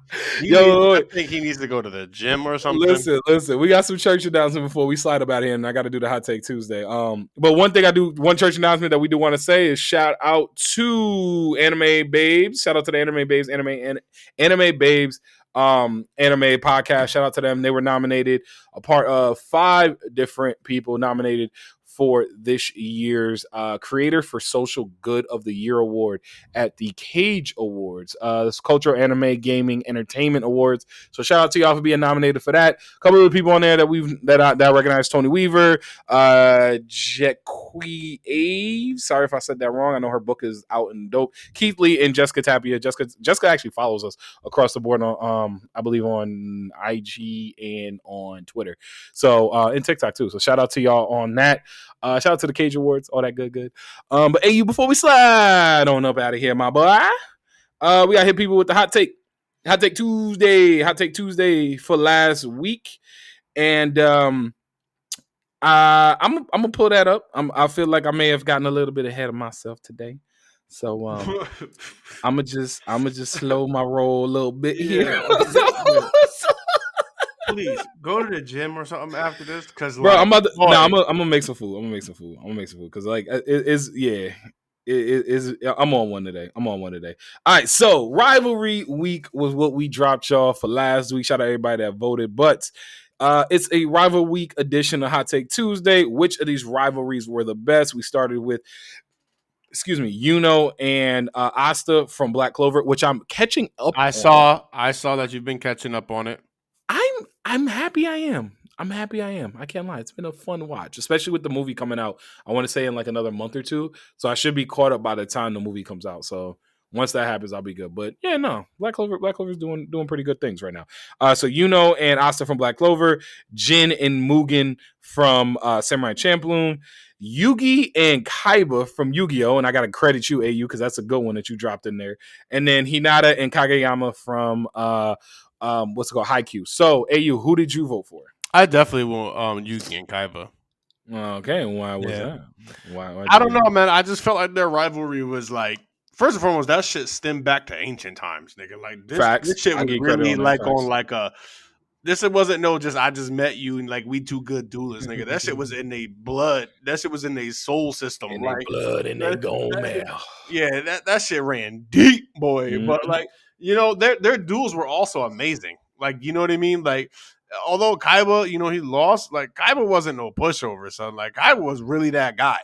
think he needs to go to the gym or something. Listen. We got some church announcement before we slide about here, and I got to do the hot take Tuesday. But one church announcement that we do want to say is shout out to Anime Babes. Shout out to the Anime Babes, Anime Babes. Anime podcast. Shout out to them. They were nominated, a part of 5 different people nominated for this year's Creator for Social Good of the Year award at the Cage Awards. This Cultural Anime Gaming Entertainment Awards. So shout out to y'all for being nominated for that. A couple of people on there that I recognize: Tony Weaver, Jequi Ave. Sorry if I said that wrong. I know her book is out and dope. Keith Lee and Jessica Tapia. Jessica actually follows us across the board on I believe on IG and on Twitter. So and TikTok too. So shout out to y'all on that. Shout out to the Cage Awards, all that good. But hey, before we slide on up out of here, my boy, we got hit people with the hot take Tuesday for last week, and I'm gonna pull that up. I feel like I may have gotten a little bit ahead of myself today, so I'm gonna just slow my roll a little bit here. Please go to the gym or something after this, because bro, I'm gonna make some food. I'm gonna make some food because like I'm on one today. All right, so rivalry week was what we dropped y'all for last week. Shout out to everybody that voted, but it's a rival week edition of Hot Take Tuesday. Which of these rivalries were the best? We started with Yuno and Asta from Black Clover, which I'm catching up. I saw that you've been catching up on it. I'm happy I am. I can't lie. It's been a fun watch, especially with the movie coming out. I want to say in like another month or two. So I should be caught up by the time the movie comes out. So once that happens, I'll be good. But yeah, no, Black Clover's doing pretty good things right now. So Yuno and Asta from Black Clover, Jin and Mugen from Samurai Champloo, Yugi and Kaiba from Yu-Gi-Oh! And I got to credit you, AU, because that's a good one that you dropped in there. And then Hinata and Kageyama from what's it called, Haikyuu. So AU, who did you vote for? I definitely want Yugi and Kaiba. Okay, why was Yeah. that? Why I you don't do know, that? man. I just felt like their rivalry was like, first and foremost, that shit stemmed back to ancient times, nigga. Like Facts. this shit I was give you credit really on that. like on Facts. like a. This it wasn't no just I just met you and like we two good duelists, nigga. That shit was in their blood. That shit was in their soul system. And they Like blood and they that, gone that shit, now. yeah, that shit ran deep, boy. Mhm. But like their duels were also amazing. Like you know what I mean. Like although Kaiba, he lost. Like Kaiba wasn't no pushover, son. Like Kaiba was really that guy.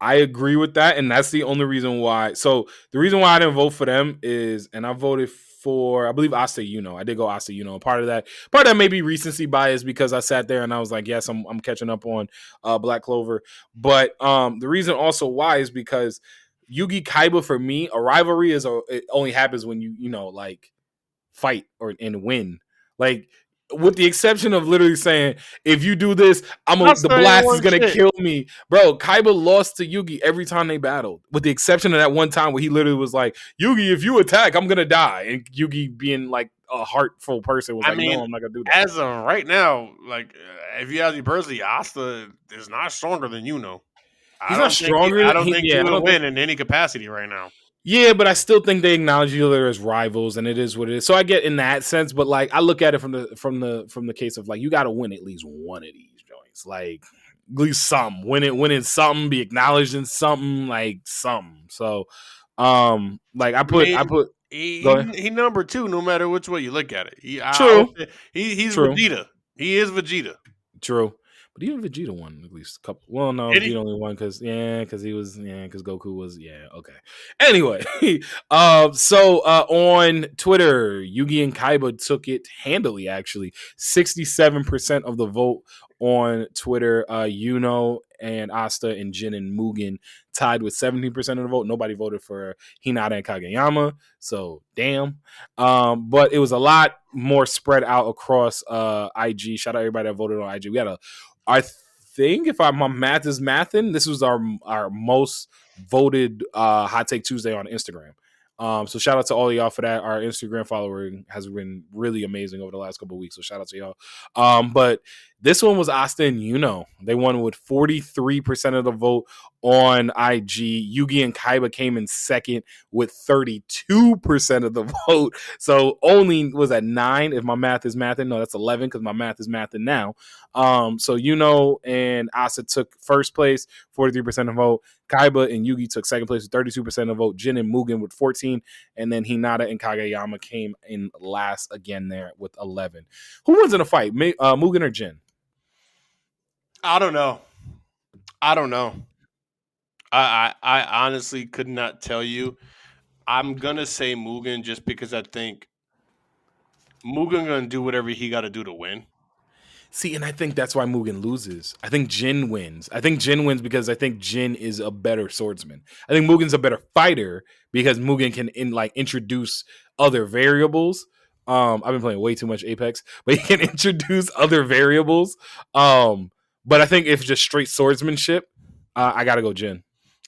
I agree with that, and that's the only reason why. So the reason why I didn't vote for them is, and I voted for, I believe Asta Uno. I did go Asta Uno. Part of that may be recency bias because I sat there and I was like, yes, I'm catching up on Black Clover. But the reason also why is because Yugi Kaiba for me, a rivalry it only happens when like fight and win. Like with the exception of literally saying, if you do this, That's the not even blast is one gonna shit. kill me. Bro, Kaiba lost to Yugi every time they battled. With the exception of that one time where he literally was like, Yugi, if you attack, I'm gonna die. And Yugi being like a heartful person was I like, mean, no, I'm not gonna do that. as of right now, like if you ask me personally, Asta is not stronger than I He's not don't think stronger I than don't think yeah, you I would don't think win in any capacity right now. yeah, but I still think they acknowledge each other as rivals, and it is what it is. So I get in that sense, but like I look at it from the case of like you got to win at least one of these joints, like at least something. Winning something, be acknowledged in something, like something. So, like I mean, I put. he Go ahead. he, he number two no matter which way you look at it. I would True, say he's true. Vegeta. He is Vegeta. True. But even Vegeta won at least a couple. Well, no, Did Vegeta he? only won because because Goku was okay. Anyway, on Twitter, Yugi and Kaiba took it handily. Actually, 67% of the vote on Twitter. Yuno and Asta and Jin and Mugen tied with 17% of the vote. Nobody voted for Hinata and Kageyama. So damn. But it was a lot more spread out across IG. Shout out everybody that voted on IG. I think if my math is mathing, this was our most voted Hot Take Tuesday on Instagram. So shout out to all of y'all for that. Our Instagram following has been really amazing over the last couple of weeks. So shout out to y'all. But this one was Austin. They won with 43% of the vote on IG. Yugi and Kaiba came in second with 32% of the vote. So only was at 9 if my math is mathing. No, that's 11 because my math is mathing now. So and Asa took first place, 43% of the vote. Kaiba and Yugi took second place with 32% of the vote. Jin and Mugen with 14, and then Hinata and Kageyama came in last again there with 11. Who wins in a fight, Mugen or Jin? I don't know. I honestly could not tell you. I'm gonna say Mugen just because I think Mugen gonna do whatever he got to do to win. See, and I think that's why Mugen loses. I think Jin wins. I think Jin wins because I think Jin is a better swordsman. I think Mugen's a better fighter because Mugen can introduce other variables. I've been playing way too much Apex, but he can introduce other variables. But I think if just straight swordsmanship, I gotta go Jin.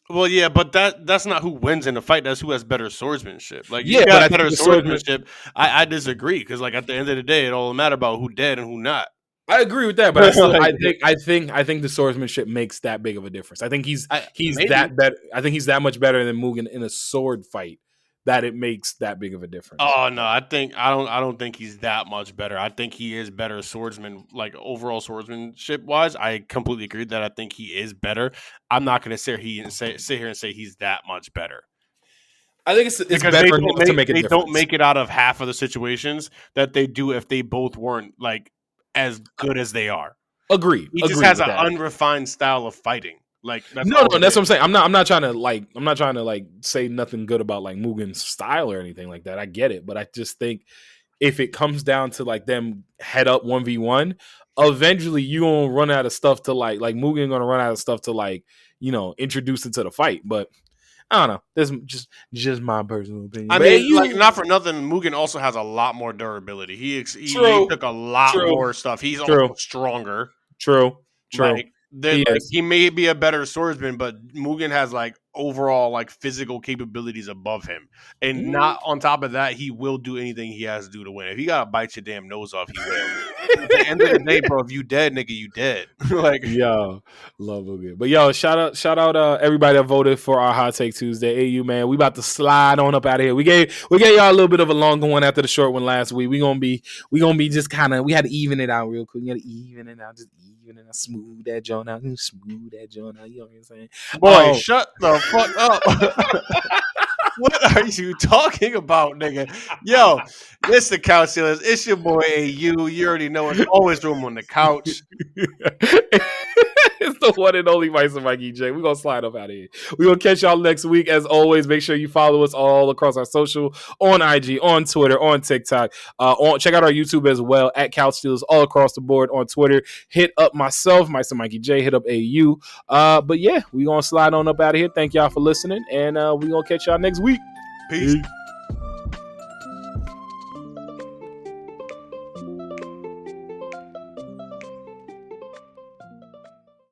Well, yeah, but that's not who wins in the fight. That's who has better swordsmanship. Like you Yeah, but I got think better the swordsman. swordsmanship. I disagree because like at the end of the day, it all matter about who dead and who not. I agree with that, but I think the swordsmanship makes that big of a difference. I think he's Maybe. that better. I think he's that much better than Mugen in a sword fight that it makes that big of a difference. Oh no, I don't think he's that much better. I think he is better swordsman, like overall swordsmanship wise. I completely agree that I think he is better. I'm not going to sit here and say he's that much better. I think it's Because better enough to make a they difference. don't make it out of half of the situations that they do if they both weren't like as good as they are. Agreed. He just has an unrefined style of fighting. Like that's No, that's what I'm saying. I'm not trying to say nothing good about like Mugen's style or anything like that. I get it, but I just think if it comes down to like them head up 1v1, eventually you gonna run out of stuff to like Mugen gonna run out of stuff to introduce into the fight. But I don't know. That's just my personal opinion. I But mean, like not for nothing, Mugen also has a lot more durability. He took a lot more stuff. He's also stronger. True. Like, He is. he may be a better swordsman, but Mugen has like overall like physical capabilities above him. And not on top of that, he will do anything he has to do to win. If he gotta bite your damn nose off, he will. At the end of the day, bro, if you dead, nigga, you dead. Like, yo, love it. But yo, shout out everybody that voted for our Hot Take Tuesday. AU, man, we about to slide on up out of here. We gave y'all a little bit of a longer one after the short one last week. We gonna be just kind of, we had to even it out real quick. We got to even it out, just even it out, smooth that joint out, You know what I'm saying? boy, shut the fuck up. What are you talking about, nigga? Yo, it's the Couch Stealers. It's your boy AU. You already know it's always room on the couch. It's the one and only Vice and Mikey J. We're going to slide up out of here. We're going to catch y'all next week. As always, make sure you follow us all across our social, on IG, on Twitter, on TikTok. Check out our YouTube as well, at Couch Stealers, all across the board on Twitter. Hit up myself, Vice and Mikey J. Hit up AU. But yeah, we're going to slide on up out of here. Thank y'all for listening, and we're going to catch y'all next week. Peace.